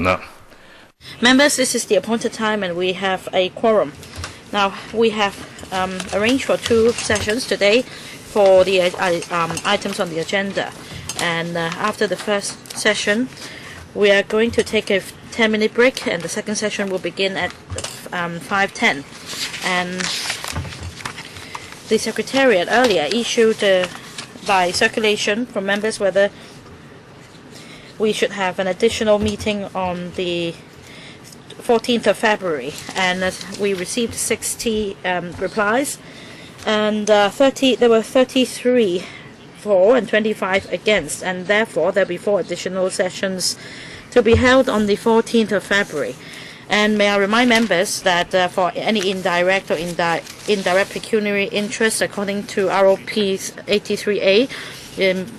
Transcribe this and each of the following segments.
No. Members, this is the appointed time and we have a quorum. Now, we have arranged for 2 sessions today for the items on the agenda. And after the first session, we are going to take a 10-minute break, and the second session will begin at 5:10. And the Secretariat earlier issued by circulation from members whether we should have an additional meeting on the 14th of February, and we received 60 replies, and there were 33 for and 25 against, and therefore there will be 4 additional sessions to be held on the 14th of February. And may I remind members that for any indirect or indirect pecuniary interest according to ROP 83A,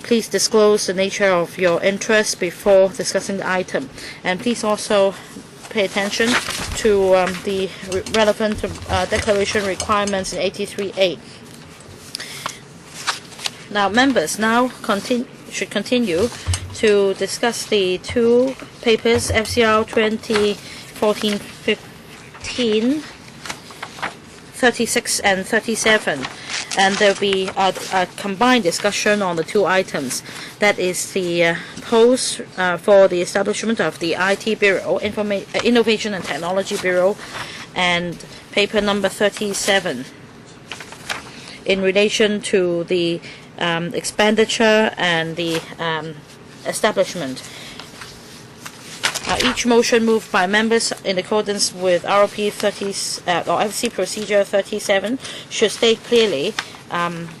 please disclose the nature of your interest before discussing the item. And please also pay attention to the relevant declaration requirements in 83A. Now, members should continue to discuss the 2 papers, FCR 2014-15, 36 and 37. And there will be a combined discussion on the 2 items. That is the post for the establishment of the IT Bureau, Innovation and Technology Bureau, and paper number 37 in relation to the expenditure and the establishment. Each motion moved by members in accordance with ROP 30 or FC Procedure 37 should state clearly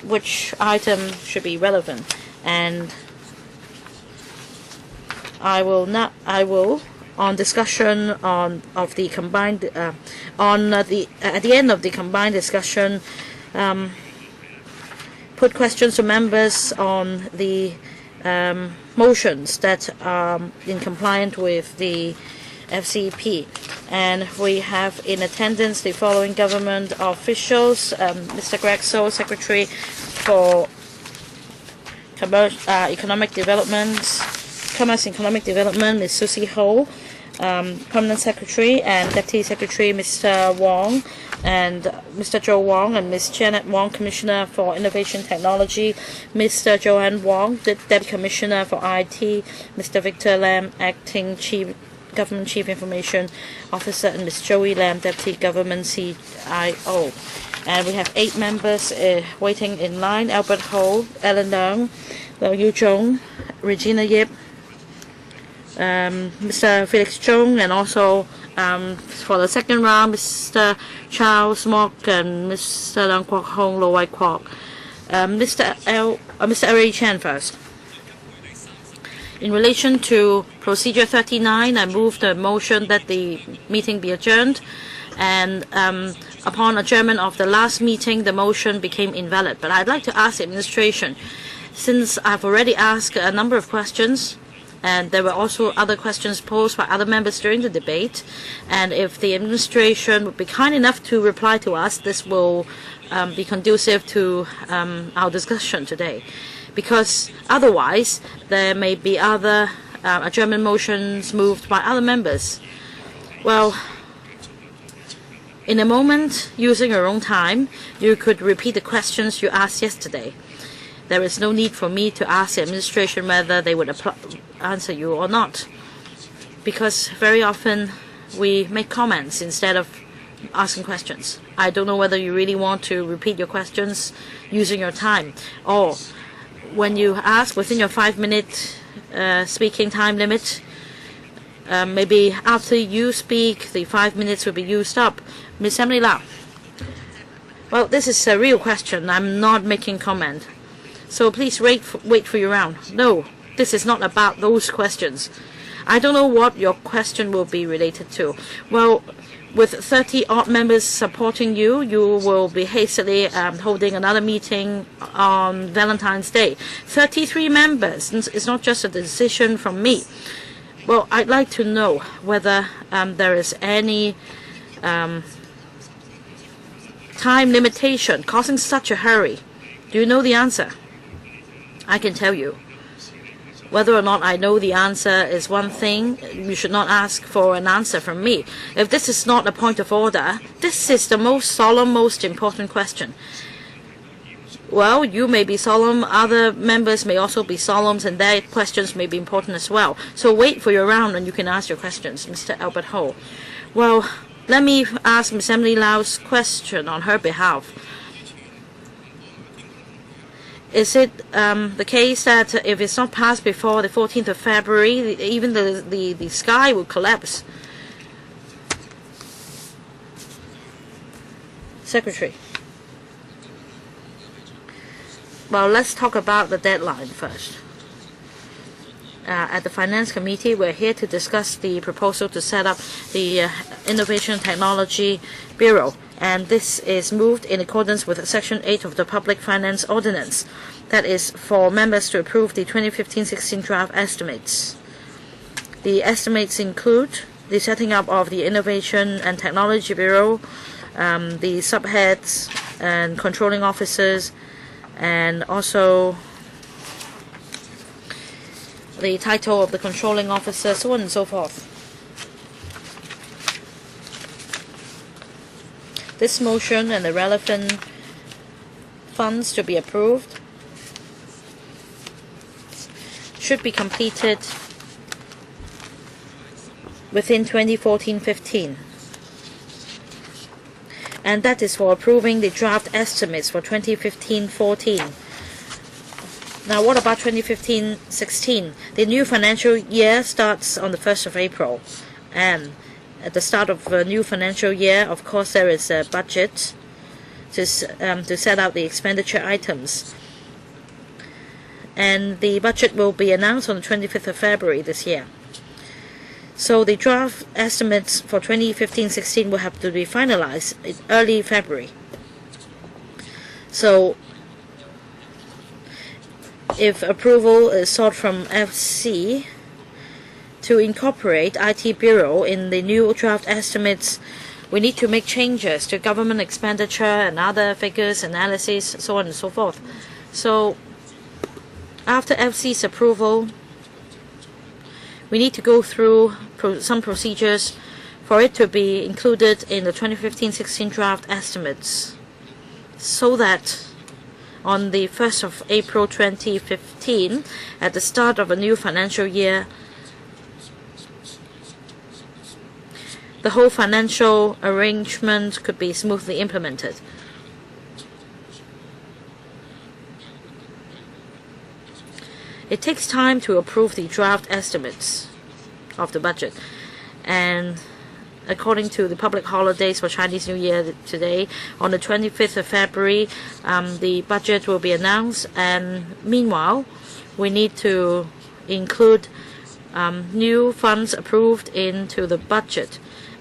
which item should be relevant, and I will on discussion of the combined at the end of the combined discussion put questions to members on the motions that are in compliance with the FCP. And we have in attendance the following government officials: Mr. Greg So, Secretary for Commerce and Economic Development, Ms. Susie Ho, Permanent Secretary, and Deputy Secretary Mr. Wong, and Mr. Joe Wong, and Ms. Janet Wong, Commissioner for Innovation Technology, Mr. Joanne Wong, Deputy Commissioner for IT, Mr. Victor Lam, Acting Government Chief Information Officer, and Ms. Joey Lam, Deputy Government CIO. And we have 8 members waiting in line: Albert Ho, Ellen Leung, Liu Yu Zhong, Regina Yip, Mr. Felix Chung, and also for the second round, Mr. Charles Mock and Mr. Leung Kwok Hong, Lo Wai Kwok. Mr. L.A. Chan first. In relation to Procedure 39, I move the motion that the meeting be adjourned, and upon adjournment of the last meeting, the motion became invalid. But I'd like to ask the administration, since I've already asked a number of questions, and there were also other questions posed by other members during the debate, and if the administration would be kind enough to reply to us, this will be conducive to our discussion today. Because otherwise, there may be other adjournment motions moved by other members. Well, in a moment, using your own time, you could repeat the questions you asked yesterday. There is no need for me to ask the administration whether they would answer you or not, because very often we make comments instead of asking questions. I don't know whether you really want to repeat your questions using your time, or when you ask within your 5-minute speaking time limit, maybe after you speak, the 5 minutes will be used up. Ms. Emily Lau. Well, this is a real question. I'm not making comment. So please wait for your round. No, this is not about those questions. I don't know what your question will be related to. Well, with 30-odd members supporting you, you will be hastily holding another meeting on Valentine's Day. 33 members. It's not just a decision from me. Well, I'd like to know whether there is any time limitation causing such a hurry. Do you know the answer? I can tell you. Whether or not I know the answer is one thing. You should not ask for an answer from me. If this is not a point of order, this is the most solemn, most important question. Well, you may be solemn, other members may also be solemn, and their questions may be important as well. So wait for your round and you can ask your questions, Mr. Albert Ho. Well, let me ask Ms. Emily Lau's question on her behalf. Is it the case that if it's not passed before the 14th of February, even the sky will collapse? Secretary. Well, let's talk about the deadline first. At the Finance Committee, we're here to discuss the proposal to set up the Innovation Technology Bureau, and this is moved in accordance with Section 8 of the Public Finance Ordinance. That is for members to approve the 2015-16 draft estimates. The estimates include the setting up of the Innovation and Technology Bureau, the subheads and controlling officers, and also the title of the controlling officer, so on and so forth. This motion and the relevant funds to be approved should be completed within 2014-15. And that is for approving the draft estimates for 2015-14. Now, what about 2015-16? The new financial year starts on the 1st of April. And at the start of a new financial year, of course, there is a budget to set out the expenditure items. And the budget will be announced on the 25th of February this year. So the draft estimates for 2015-16 will have to be finalized in early February. So if approval is sought from FC to incorporate IT Bureau in the new draft estimates, we need to make changes to government expenditure and other figures, analysis, so on and so forth. So after FC's approval, we need to go through some procedures for it to be included in the 2015-16 draft estimates, so that on the 1st of April 2015, at the start of a new financial year, the whole financial arrangement could be smoothly implemented. It takes time to approve the draft estimates of the budget, and according to the public holidays for Chinese New Year today, on the 25th of February, the budget will be announced, and meanwhile, we need to include new funds approved into the budget.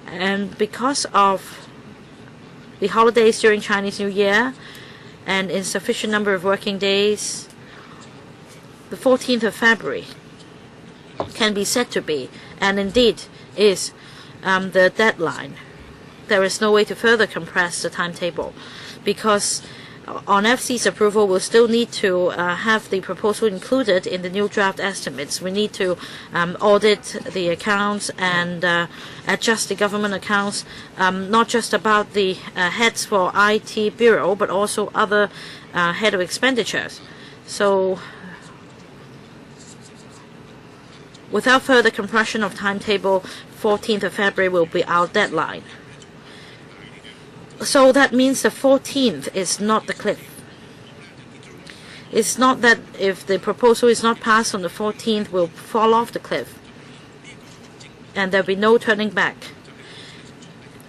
And because of the holidays during Chinese New Year and insufficient number of working days, the 14th of February can be said to be, and indeed is, the deadline. There is no way to further compress the timetable, because on FC's approval, we'll still need to have the proposal included in the new draft estimates. We need to audit the accounts and adjust the government accounts, not just about the heads for IT Bureau, but also other head of expenditures. So without further compression of timetable, 14th of February will be our deadline. So that means the 14th is not the cliff. It's not that if the proposal is not passed on the 14th, we'll fall off the cliff and there'll be no turning back.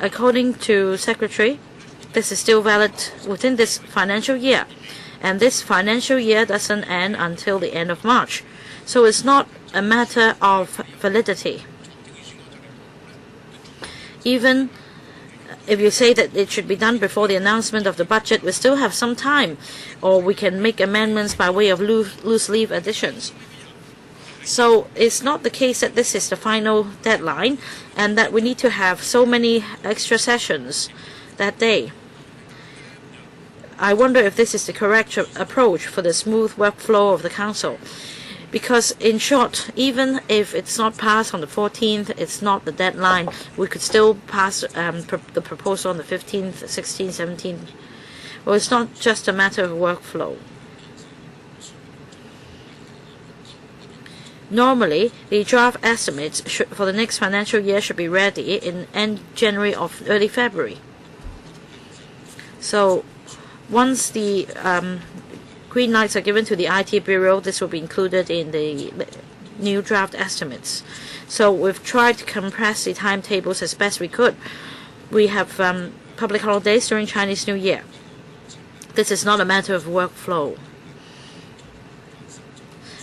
According to Secretary, this is still valid within this financial year, and this financial year doesn't end until the end of March. So it's not a matter of validity. Even if you say that it should be done before the announcement of the budget, we still have some time, or we can make amendments by way of loose leaf additions. So it's not the case that this is the final deadline and that we need to have so many extra sessions that day. I wonder if this is the correct approach for the smooth workflow of the Council. Because in short, even if it's not passed on the 14th, it's not the deadline. We could still pass the proposal on the 15th, 16th, 17th. Well, it's not just a matter of workflow. Normally, the draft estimates for the next financial year should be ready in end January or early February. So once the green lights are given to the IT Bureau, this will be included in the new draft estimates. So we've tried to compress the timetables as best we could. We have public holidays during Chinese New Year. This is not a matter of workflow.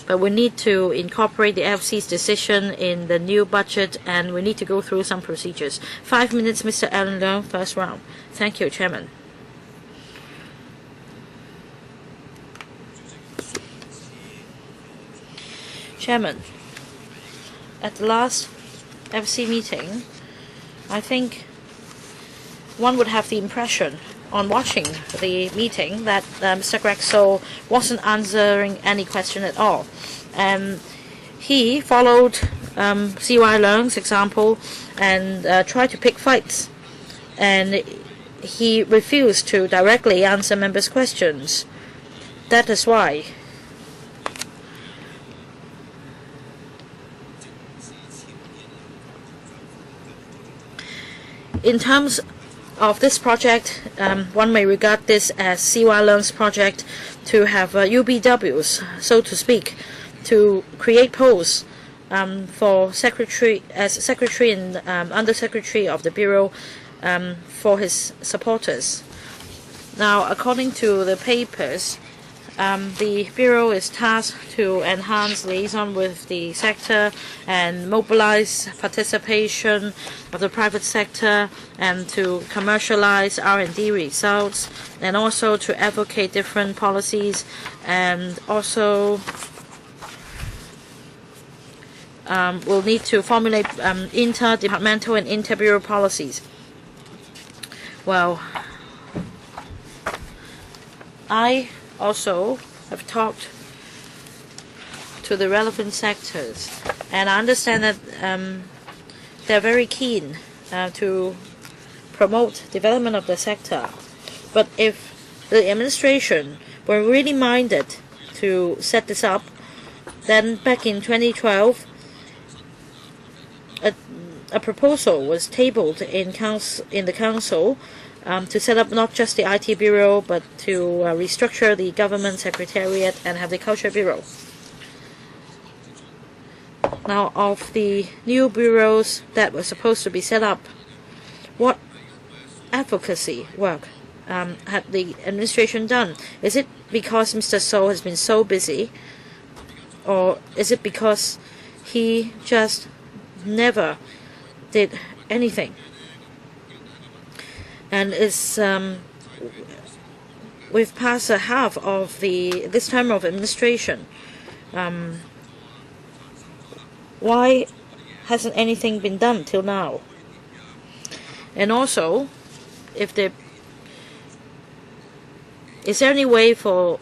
But we need to incorporate the FC's decision in the new budget, and we need to go through some procedures. 5 minutes, Mr. Alan Leung, first round. Thank you, Chairman. Chairman, at the last FC meeting, I think one would have the impression on watching the meeting that Mr. Greg So wasn't answering any question at all. He followed C.Y. Leung's example and tried to pick fights. And he refused to directly answer members' questions. That is why in terms of this project, one may regard this as C.Y. Leung's project to have UBWs, so to speak, to create posts for secretary and undersecretary of the Bureau for his supporters. Now, according to the papers, the Bureau is tasked to enhance liaison with the sector and mobilize participation of the private sector and to commercialize R&D results, and also to advocate different policies, and also will need to formulate interdepartmental and inter-bureau policies. Well, I also have talked to the relevant sectors, and I understand that they're very keen to promote development of the sector. But if the administration were really minded to set this up, then back in 2012, a proposal was tabled in the council to set up not just the IT Bureau, but to restructure the government secretariat and have the Culture Bureau. Now, of the new bureaus that were supposed to be set up, what advocacy work had the administration done? Is it because Mr. So has been so busy, or is it because he just never did anything? And it's we've passed a half of this term of administration. Why hasn't anything been done till now? And also, is there any way for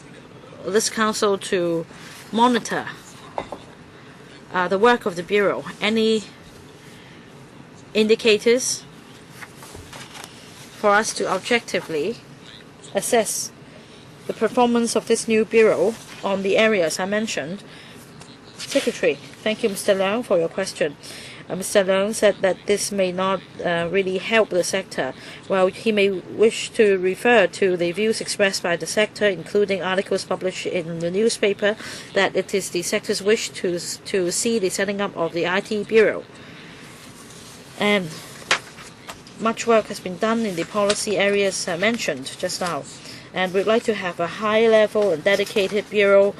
this council to monitor the work of the Bureau? Any indicators for us to objectively assess the performance of this new Bureau on the areas I mentioned? Secretary, thank you, Mr. Leung, for your question. Mr. Leung said that this may not really help the sector. Well, he may wish to refer to the views expressed by the sector, including articles published in the newspaper, that it is the sector's wish to see the setting up of the IT Bureau. And much work has been done in the policy areas mentioned just now. And we'd like to have a high-level and dedicated Bureau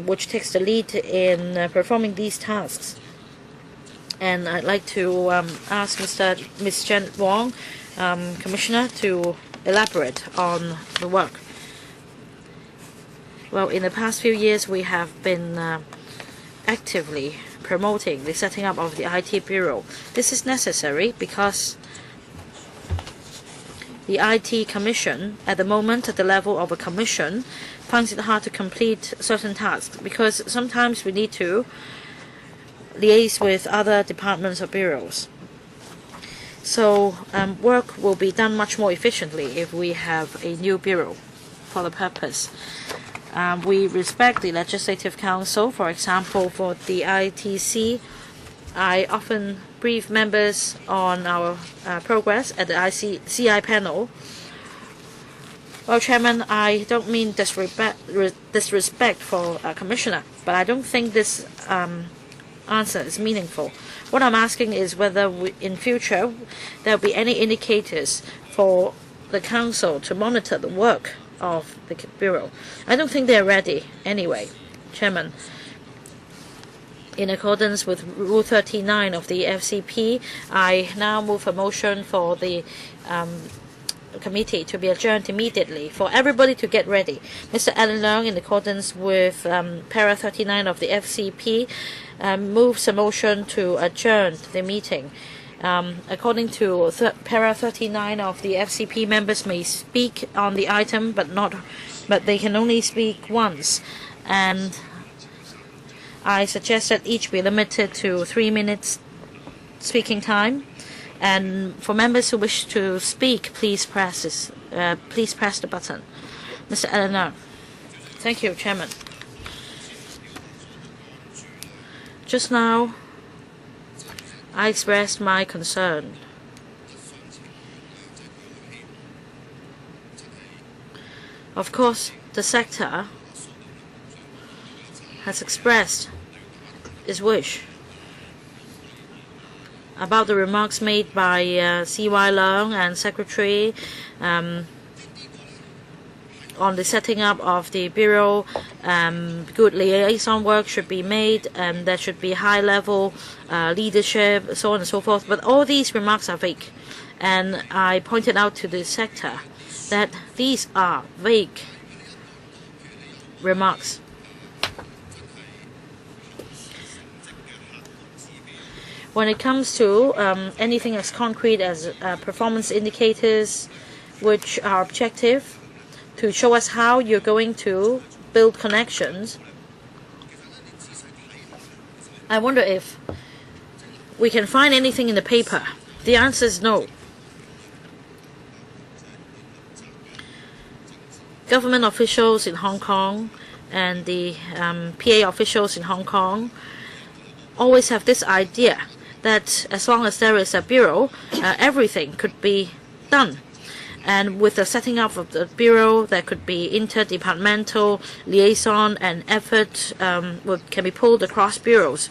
which takes the lead in performing these tasks. And I'd like to ask Ms. Janet Wong, Commissioner, to elaborate on the work. Well, in the past few years, we have been actively promoting the setting up of the IT Bureau. This is necessary because the IT Commission, at the moment at the level of a commission, finds it hard to complete certain tasks because sometimes we need to liaise with other departments or bureaus. So work will be done much more efficiently if we have a new bureau for the purpose. We respect the Legislative Council. For example, for the ITC, I often brief members on our progress at the CI panel. Well, Chairman, I don't mean disrespect for a commissioner, but I don't think this answer is meaningful. What I'm asking is whether in future there will be any indicators for the Council to monitor the work of the Bureau. I don't think they're ready anyway, Chairman. In accordance with Rule 39 of the FCP, I now move a motion for the committee to be adjourned immediately for everybody to get ready. Mr. Alan Leung, in accordance with Para 39 of the FCP, moves a motion to adjourn the meeting. According to Para 39 of the FCP, members may speak on the item, but they can only speak once. And I suggest that each be limited to 3 minutes speaking time. And for members who wish to speak, please press the button. Mr. Eleanor. Thank you, Chairman. Just now, I expressed my concern. Of course, the sector has expressed its wish about the remarks made by C.Y. Leung and Secretary on the setting up of the Bureau. Good liaison work should be made, and there should be high-level leadership, so on and so forth. But all these remarks are vague, and I pointed out to the sector that these are vague remarks. When it comes to anything as concrete as performance indicators, which are objective to show us how you're going to build connections, I wonder if we can find anything in the paper. The answer is no. Government officials in Hong Kong and the PA officials in Hong Kong always have this idea that as long as there is a bureau, everything could be done. And with the setting up of the bureau, there could be interdepartmental liaison and effort can be pulled across bureaus.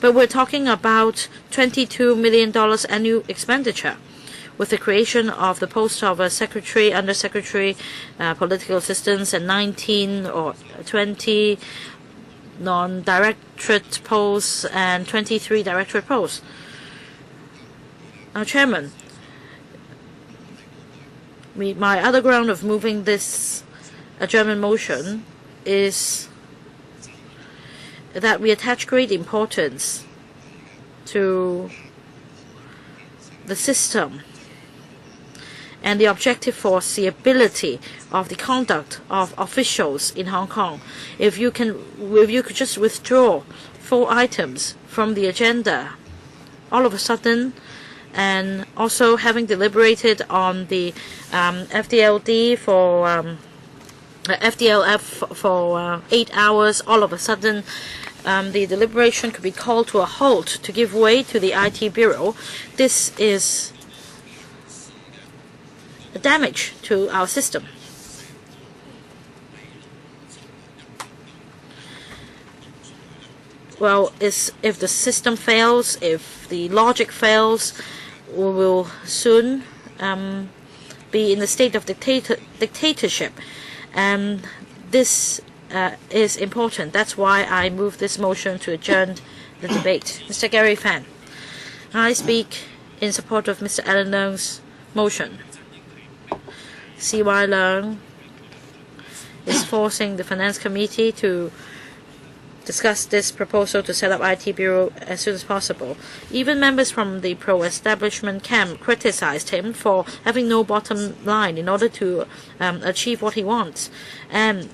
But we're talking about $22 million annual expenditure with the creation of the post of a secretary, undersecretary, political assistants, and 19 or 20 non-directorate posts and 23 directorate posts. Chairman, my other ground of moving this adjournment motion is that we attach great importance to the system and the objective foreseeability of the conduct of officials in Hong Kong. If you could just withdraw 4 items from the agenda all of a sudden, and also having deliberated on the FDLD for FDLF for 8 hours, all of a sudden the deliberation could be called to a halt to give way to the IT Bureau. This is a damage to our system. Well, if the system fails, if the logic fails, we will soon be in the state of dictatorship. And this is important. That's why I move this motion to adjourn the debate. Mr. Gary Fan. I speak in support of Mr. Alan Leung's motion. C.Y. Leung is forcing the Finance Committee to discuss this proposal to set up IT Bureau as soon as possible. Even members from the pro-establishment camp criticized him for having no bottom line in order to achieve what he wants. And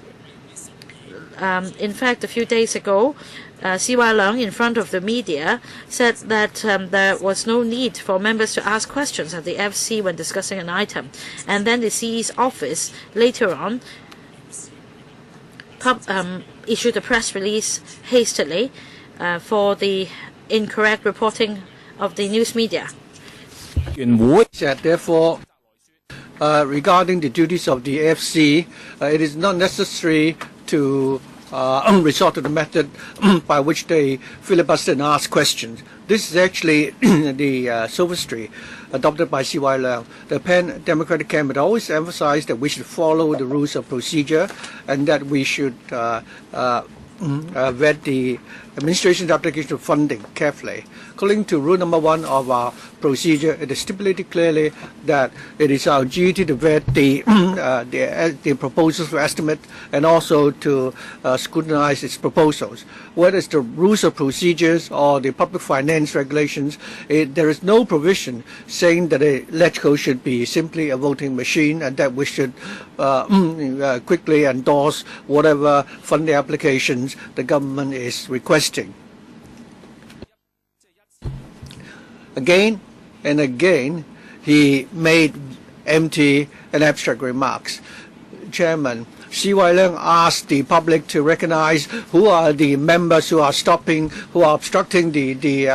in fact, a few days ago, C.Y. Leung, in front of the media, said that there was no need for members to ask questions at the FC when discussing an item. And then the CE's office later on issued a press release hastily for the incorrect reporting of the news media. Therefore, regarding the duties of the FC, it is not necessary to resort to the method by which they filibuster and ask questions. This is actually the sophistry adopted by C.Y. Leung. The Pan Democratic camp had always emphasized that we should follow the rules of procedure and that we should vet the administration's application of funding carefully. According to rule number 1 of our procedure, it is stipulated clearly that it is our duty to vet the proposals for estimate and also to scrutinize its proposals. Whether it's the rules of procedures or the public finance regulations, there is no provision saying that a LegCo should be simply a voting machine and that we should quickly endorse whatever funding applications the government is requesting. Again and again, he made empty and abstract remarks. Chairman, C.Y. Leung asked the public to recognize who are the members who are obstructing the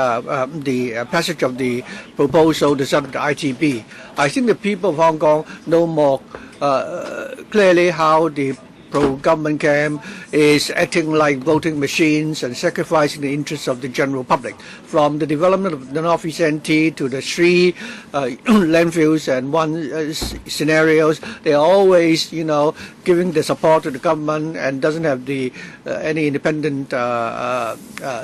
passage of the proposal to set up the ITB. I think the people of Hong Kong know more clearly how the pro-government camp is acting like voting machines and sacrificing the interests of the general public. From the development of the North East NT to the three landfills and one scenarios, they are always, giving the support to the government and doesn't have the any independent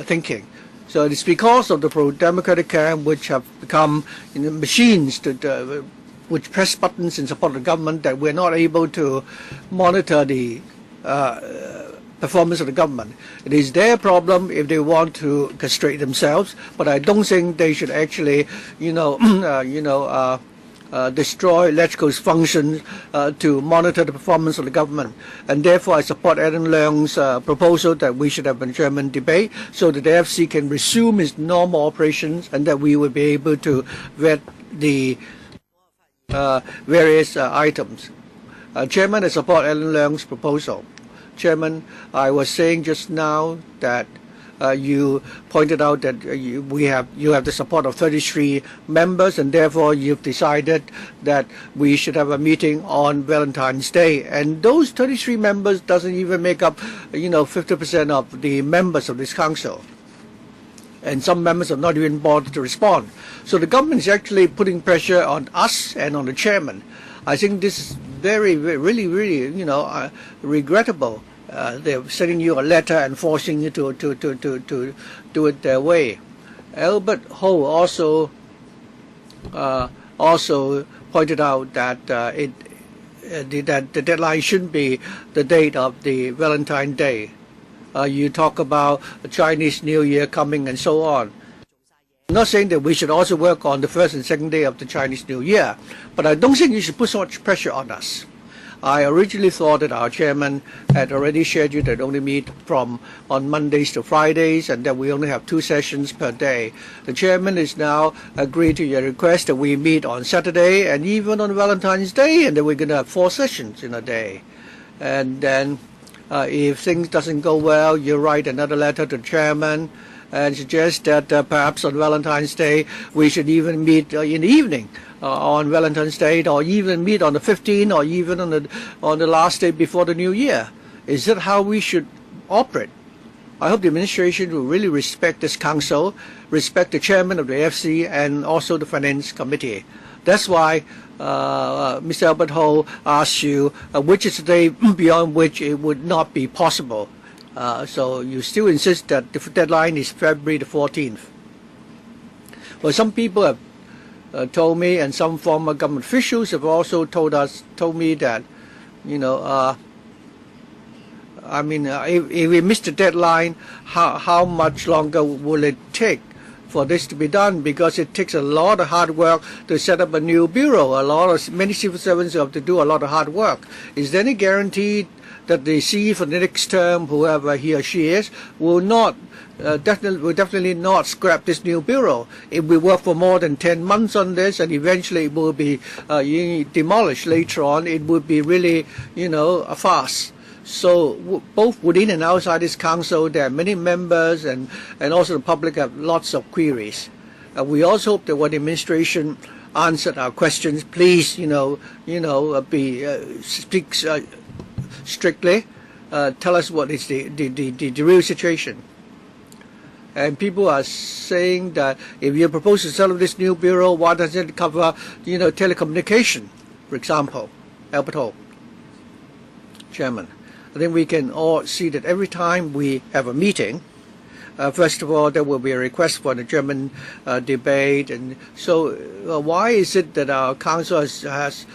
thinking. So it's because of the pro-democratic camp which have become machines which press buttons in support of the government that we're not able to monitor the performance of the government. It is their problem if they want to castrate themselves, but I don't think they should actually, destroy LegCo's functions to monitor the performance of the government. And therefore I support Alan Leung's proposal that we should have a German debate so that the FC can resume its normal operations and that we will be able to vet the various items. Chairman, I support Alan Leung's proposal. Chairman, I was saying just now that you pointed out that you have the support of 33 members, and therefore you've decided that we should have a meeting on Valentine's Day. And those 33 members doesn't even make up, 50% of the members of this council. And some members have not even bothered to respond. So the government is actually putting pressure on us and on the chairman. I think this is really, regrettable. They're sending you a letter and forcing you to do it their way. Albert Ho also pointed out that that the deadline shouldn't be the date of the Valentine's Day. You talk about the Chinese New Year coming and so on. I'm not saying that we should also work on the first and second day of the Chinese New Year, but I don't think you should put so much pressure on us. I originally thought that our chairman had already scheduled that only meet on Mondays to Fridays and that we only have 2 sessions per day. The chairman is now agreed to your request that we meet on Saturday and even on Valentine's Day, and that we're going to have 4 sessions in a day. And then if things doesn't go well, you write another letter to the chairman and suggest that perhaps on Valentine's Day we should even meet in the evening on Valentine's Day, or even meet on the 15th, or even on the last day before the New Year. Is that how we should operate? I hope the administration will really respect this council, respect the chairman of the FC and also the finance committee. That's why Mr. Albert Ho asked you which is the day beyond which it would not be possible. So you still insist that the deadline is February the 14th. Well, some people have told me, and some former government officials have also told me that, I mean, if we miss the deadline, how much longer will it take for this to be done? Because it takes a lot of hard work to set up a new bureau. Many civil servants have to do a lot of hard work. Is there any guarantee that the CE for the next term, whoever he or she is, will definitely not scrap this new bureau? If we work for more than 10 months on this, and eventually it will be demolished later on, it would be really, a farce. So both within and outside this council, there are many members, and also the public have lots of queries. We also hope that when the administration answered our questions, please, speak strictly, tell us what is the real situation. And people are saying that if you propose to set up this new bureau, why doesn't it cover, telecommunication, for example? Albert Ho, Chairman. I think we can all see that every time we have a meeting, first of all, there will be a request for the German debate, and so why is it that our council has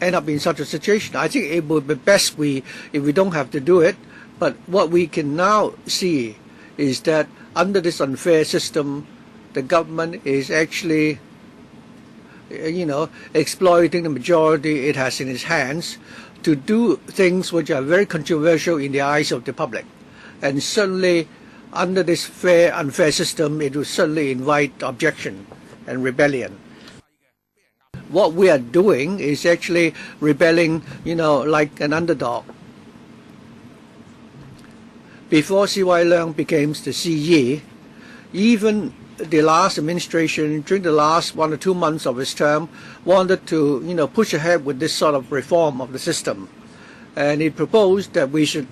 end up in such a situation? I think it would be best if we don't have to do it. But what we can now see is that under this unfair system, the government is actually, exploiting the majority it has in its hands to do things which are very controversial in the eyes of the public. And certainly, under this unfair system, it will certainly invite objection and rebellion. What we are doing is actually rebelling, like an underdog. Before C.Y. Leung became the CE, even the last administration, during the last 1 or 2 months of his term, wanted to, push ahead with this sort of reform of the system. And he proposed that we should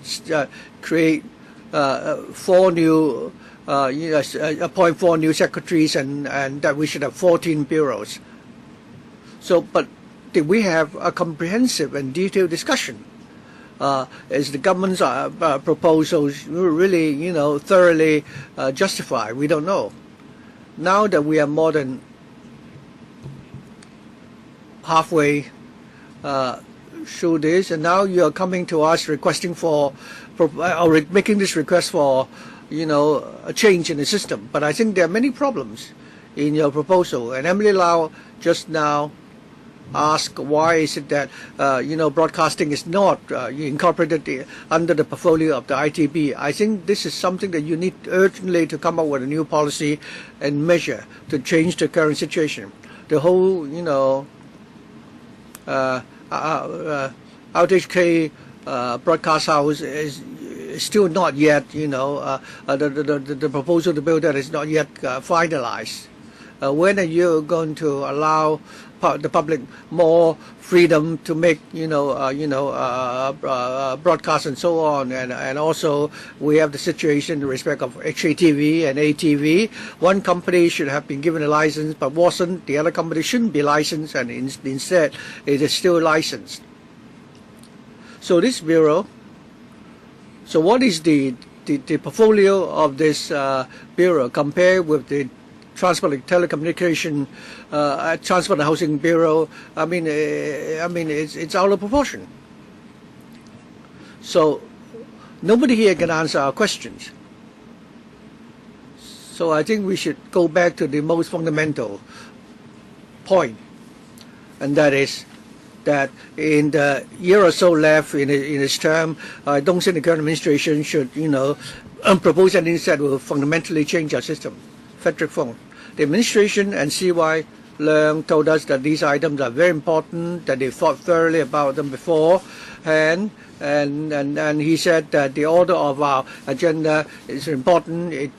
create 4 new, appoint 4 new secretaries, and that we should have 14 bureaus. So, but did we have a comprehensive and detailed discussion? Is the government's proposals really, thoroughly justified? We don't know. Now that we are more than halfway through this, and now you are coming to us requesting for, or making this request for, a change in the system. But I think there are many problems in your proposal. And Emily Lau just now asked why is it that, broadcasting is not incorporated under the portfolio of the ITB. I think this is something that you need urgently to come up with a new policy and measure to change the current situation. The whole, RTHK broadcast house is still not yet, the proposal to build that is not yet finalized. When are you going to allow the public more freedom to make, broadcasts and so on? And also we have the situation in respect of HATV and ATV. One company should have been given a license but wasn't. The other company shouldn't be licensed, and instead it is still licensed. So this bureau, so what is the portfolio of this bureau compared with the Transport and Telecommunication, Transport and Housing Bureau? I mean, it's out of proportion. So nobody here can answer our questions. So I think we should go back to the most fundamental point, and that is that in the year or so left in his term, I don't think the current administration should, propose anything that will fundamentally change our system. Frederick Fong. The administration and C.Y. Leung told us that these items are very important, that they thought thoroughly about them before, and he said that the order of our agenda is important, it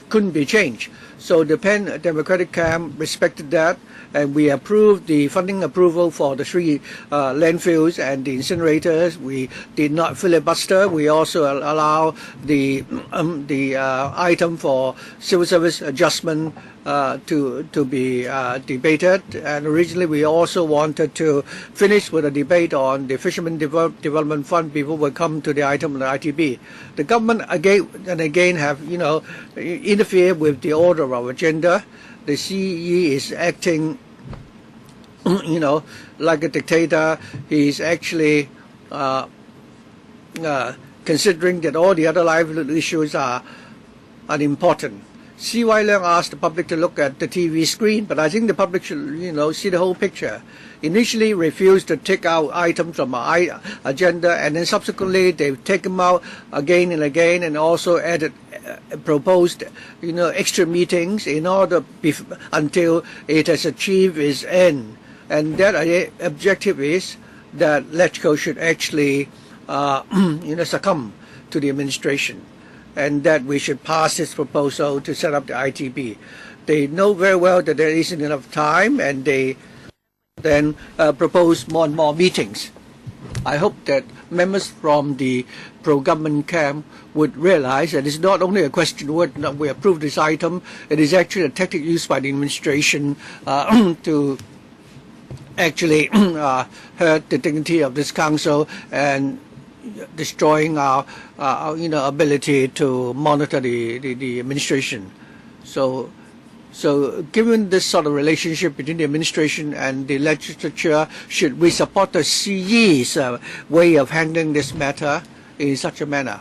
couldn't be changed. So the Pan Democratic camp respected that, and we approved the funding approval for the 3 landfills and the incinerators. We did not filibuster. We also allow the item for civil service adjustment to be debated. And originally we also wanted to finish with a debate on the Fishermen Development Fund before we come to the item on the ITB. The government again and again have interfered with the order of our agenda. The CE is acting, like a dictator. He's actually considering that all the other livelihood issues are unimportant. CY Leung asked the public to look at the TV screen, but I think the public should, see the whole picture. Initially refused to take out items from our agenda, and then subsequently they've taken them out again and again, and also added, proposed, extra meetings in order until it has achieved its end. And that objective is that LegCo should actually, succumb to the administration, and that we should pass this proposal to set up the ITB. They know very well that there isn't enough time, and they then propose more and more meetings. I hope that members from the pro-government camp would realize that it's not only a question whether not we approve this item, it is actually a tactic used by the administration to actually hurt the dignity of this council and destroying our ability to monitor the administration. So given this sort of relationship between the administration and the legislature, should we support the CE's way of handling this matter in such a manner?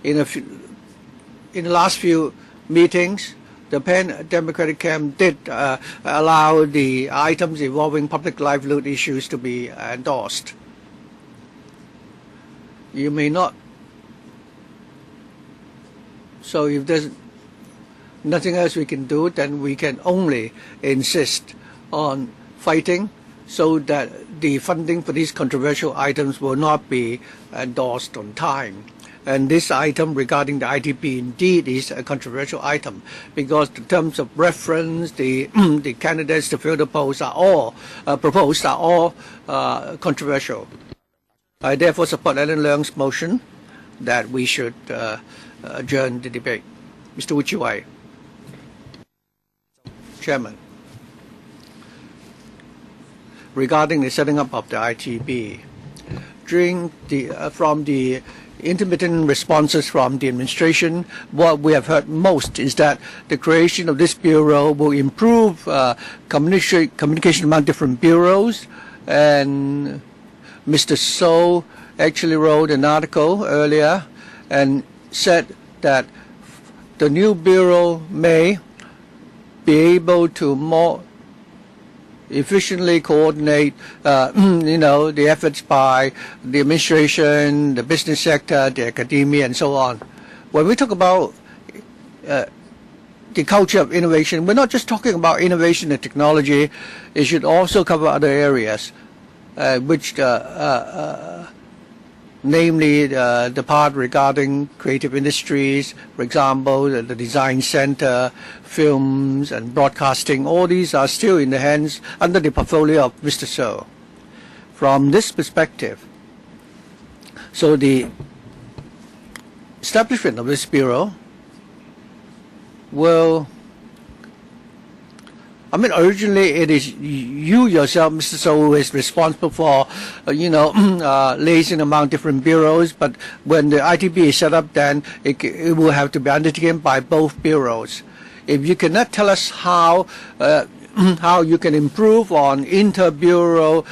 In the last few meetings, the Pan Democratic camp did allow the items involving public livelihood issues to be endorsed. You may not. So if there's nothing else we can do, then we can only insist on fighting so that the funding for these controversial items will not be endorsed on time. And this item regarding the ITP indeed is a controversial item, because the terms of reference, the candidates to fill the posts are all proposed are all controversial. I therefore support Alan Leung's motion that we should adjourn the debate. Mr. Uchiwai. Chairman. Regarding the setting up of the ITB, from the intermittent responses from the administration, what we have heard most is that the creation of this bureau will improve communication among different bureaus, and Mr. So actually wrote an article earlier and said that the new bureau may be able to more efficiently coordinate, the efforts by the administration, the business sector, the academia, and so on. When we talk about the culture of innovation, we're not just talking about innovation and technology. It should also cover other areas, which namely the part regarding creative industries, for example, the design center, films and broadcasting. All these are still in the hands under the portfolio of Mr. So. From this perspective, so the establishment of this bureau will, originally it is you yourself, Mr. So, who is responsible for, liaising among different bureaus. But when the ITB is set up, then it will have to be undertaken by both bureaus. If you cannot tell us how you can improve on inter-bureau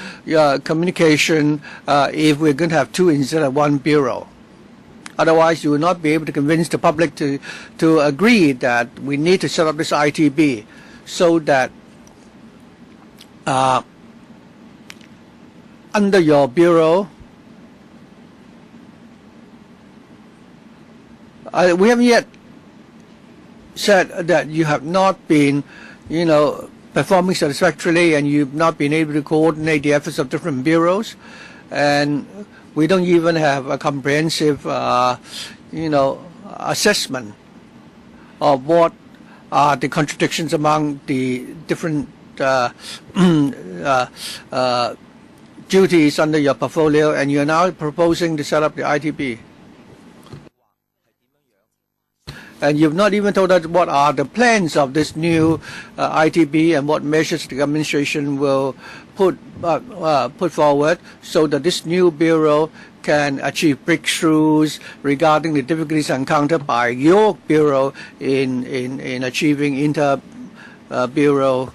communication, if we're going to have two instead of one bureau. Otherwise, you will not be able to convince the public to agree that we need to set up this ITB, so that under your bureau, we haven't yet said that you have not been, performing satisfactorily, and you've not been able to coordinate the efforts of different bureaus, and we don't even have a comprehensive, assessment of what are the contradictions among the different duties under your portfolio, and you're now proposing to set up the ITB. And you've not even told us what are the plans of this new ITB and what measures the administration will put forward so that this new bureau can achieve breakthroughs regarding the difficulties encountered by your bureau in achieving inter-bureau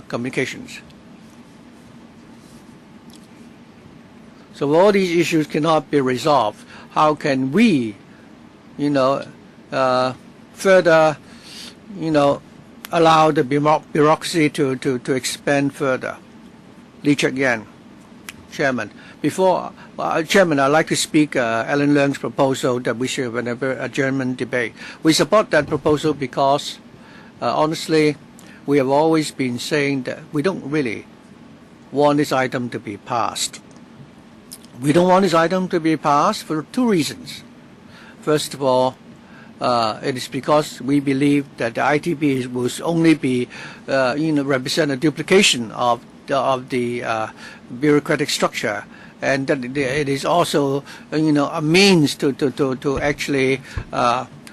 communications. So all these issues cannot be resolved. how can we, further, allow the bureaucracy to expand further. Lee Cheuk-Yan, Chairman. Before, Chairman, I'd like to speak Alan Leung's proposal that we should have an adjournment debate. We support that proposal because, honestly, we have always been saying that we don't really want this item to be passed. We don't want this item to be passed for two reasons. First of all, it is because we believe that the ITB will only be, represent a duplication of the bureaucratic structure, and that it is also, a means to actually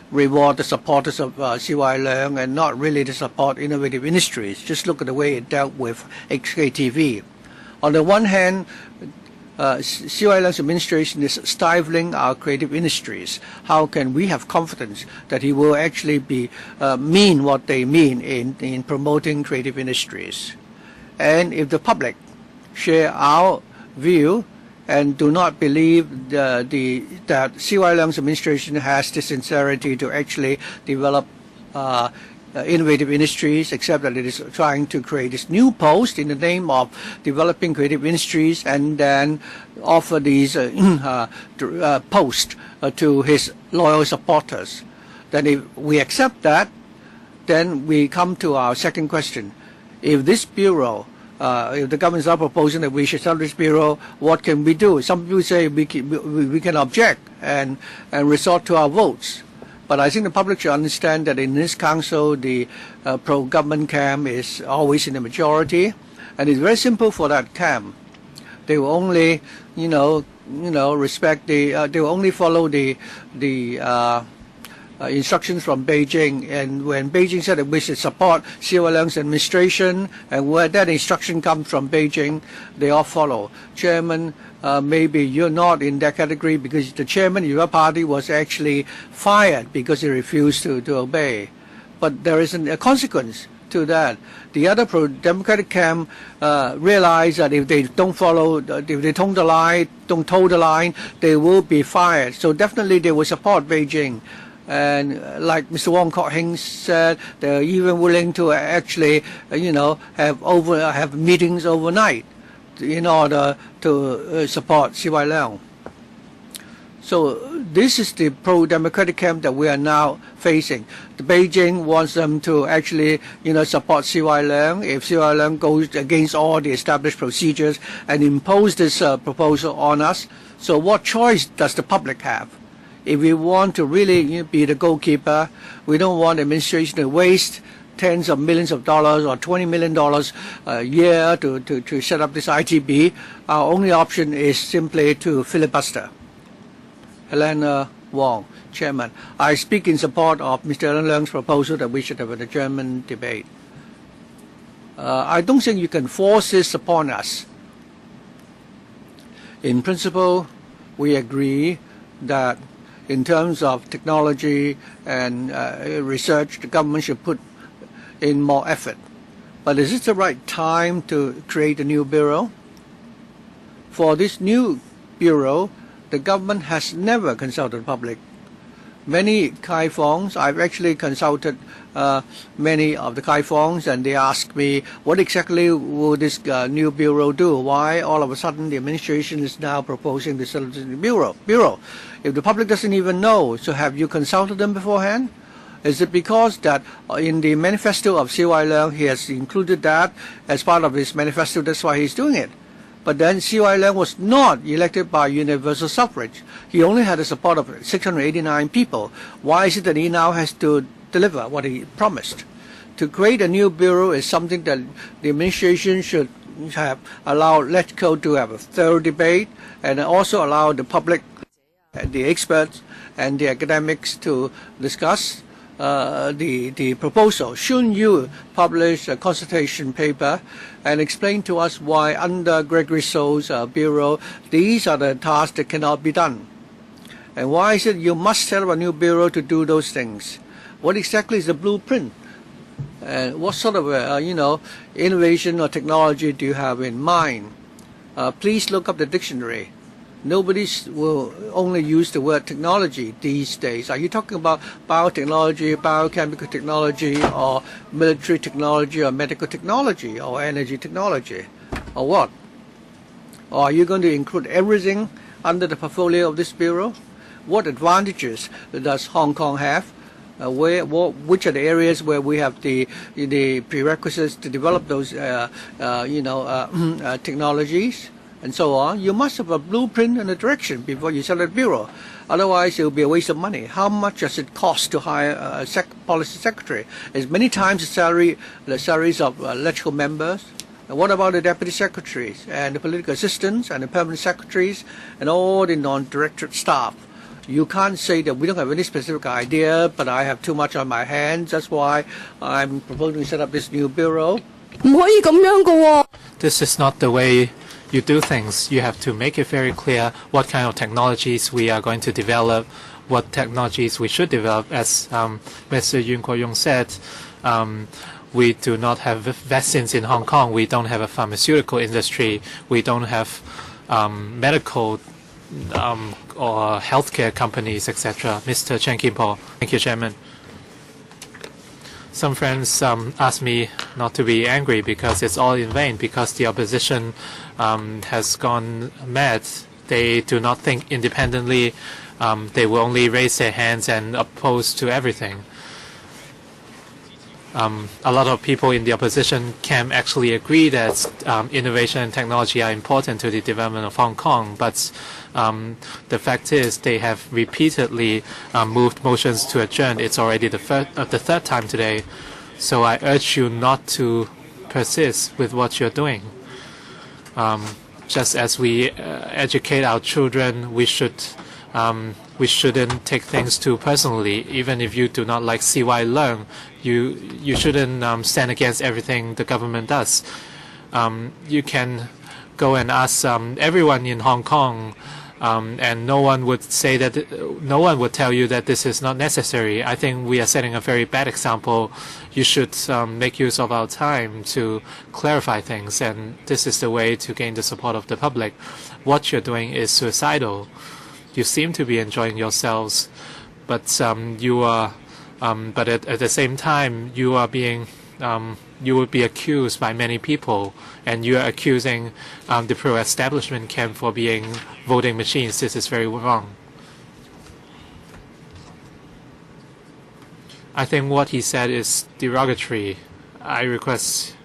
reward the supporters of CY Leung and not really to support innovative industries. Just look at the way it dealt with HKTV. On the one hand, CY Leung's administration is stifling our creative industries. How can we have confidence that he will actually mean what they mean in promoting creative industries? And if the public share our view and do not believe that CY Leung's administration has the sincerity to actually develop innovative industries, except that it is trying to create this new post in the name of developing creative industries and then offer these posts to his loyal supporters. Then if we accept that, then we come to our second question. If this bureau, if the government is not proposing that we should establish this bureau, what can we do? Some people say we can object and resort to our votes. But I think the public should understand that in this council, the pro-government camp is always in the majority, and it's very simple for that camp. They will only, respect the. They will only follow the instructions from Beijing, and when Beijing said that we should support CY Leung's administration, and where that instruction comes from Beijing, they all follow. Chairman, maybe you're not in that category because the chairman of your party was actually fired because he refused to obey. But there isn't a consequence to that. The other pro-democratic camp realize that if they don't follow, if they toe the line, they will be fired. So definitely they will support Beijing. And like Mr. Wong Kok Heng said, they're even willing to actually, have meetings overnight in order to support CY Leung. So this is the pro-democratic camp that we are now facing. The Beijing wants them to actually, support CY Leung. If CY Leung goes against all the established procedures and impose this proposal on us, so what choice does the public have? If we want to really be the goalkeeper, we don't want the administration to waste tens of millions of dollars or $20 million a year to set up this ITB. Our only option is simply to filibuster. Helena Wong, Chairman. I speak in support of Mr. Alan Leung's proposal that we should have an adjournment debate. I don't think you can force this upon us. In principle, we agree that in terms of technology and research, the government should put in more effort. But is this the right time to create a new bureau? For this new bureau, the government has never consulted the public. Many Kai Fongs, I've actually consulted many of the Kai Fongs, and they ask me, what exactly will this new bureau do? Why all of a sudden the administration is now proposing this bureau? If the public doesn't even know, so have you consulted them beforehand? Is it because that in the manifesto of CY Leung, he has included that as part of his manifesto, that's why he's doing it? But then CY Leung was not elected by universal suffrage. He only had the support of 689 people. Why is it that he now has to deliver what he promised? To create a new bureau is something that the administration should have allowed LegCo to have a thorough debate, and also allow the public, the experts, and the academics to discuss the proposal. Shouldn't you publish a consultation paper and explain to us why under Gregory So's bureau these are the tasks that cannot be done? And why is it you must set up a new bureau to do those things? What exactly is the blueprint? And what sort of innovation or technology do you have in mind? Please look up the dictionary. Nobody will only use the word technology these days. Are you talking about biotechnology, biochemical technology, or military technology, or medical technology, or energy technology, or what? Or are you going to include everything under the portfolio of this bureau? What advantages does Hong Kong have? Which are the areas where we have the prerequisites to develop those technologies and so on? You must have a blueprint and a direction before you set a bureau. Otherwise, it will be a waste of money. How much does it cost to hire a policy secretary? It's many times the salaries of electrical members. And what about the deputy secretaries and the political assistants and the permanent secretaries and all the non-directorate staff? You can't say that we don't have any specific idea, but I have too much on my hands. That's why I'm proposing to set up this new bureau. This is not the way you do things. You have to make it very clear what kind of technologies we are going to develop, what technologies we should develop. As Mr. Yuen Kwok-yung said, we do not have vaccines in Hong Kong. We don't have a pharmaceutical industry. We don't have medical or healthcare companies, etc. Mr. Chen Kim-po. Thank you, Chairman. Some friends ask me not to be angry because it's all in vain, because the opposition has gone mad. They do not think independently. They will only raise their hands and oppose to everything. A lot of people in the opposition camp actually agree that innovation and technology are important to the development of Hong Kong, but the fact is they have repeatedly moved motions to adjourn. It's already the third time today, so I urge you not to persist with what you're doing. Just as we educate our children, we shouldn't take things too personally. Even if you do not like CY Leung, you shouldn't stand against everything the government does. You can go and ask everyone in Hong Kong, and no one would say that. No one would tell you that this is not necessary. I think we are setting a very bad example. You should make use of our time to clarify things, and this is the way to gain the support of the public. What you're doing is suicidal. You seem to be enjoying yourselves, but but at the same time, you are being, you would be accused by many people, and you are accusing the pro-establishment camp for being voting machines. This is very wrong. I think what he said is derogatory. I request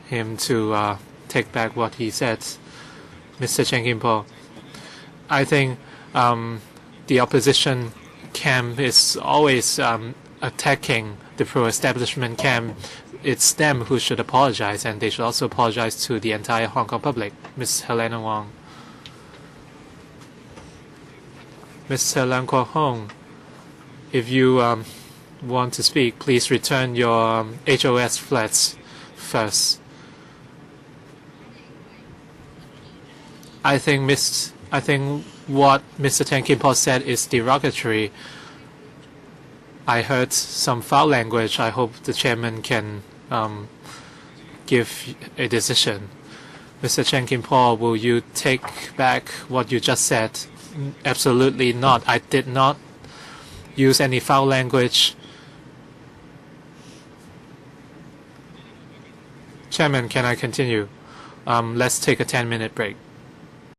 him to take back what he said. Mr. Chen Kim-po, I think the opposition camp is always attacking the pro-establishment camp. It's them who should apologize, and they should also apologize to the entire Hong Kong public. Ms. Helena Wong. Mr. Leung Kwok-hong, if you want to speak, please return your HOS flats first. I think what Mr. Chen Kim-po said is derogatory. I heard some foul language. I hope the chairman can give a decision. Mr. Chen Kim-po, will you take back what you just said? Absolutely not. I did not use any foul language. Chairman, can I continue? Let's take a 10-minute break.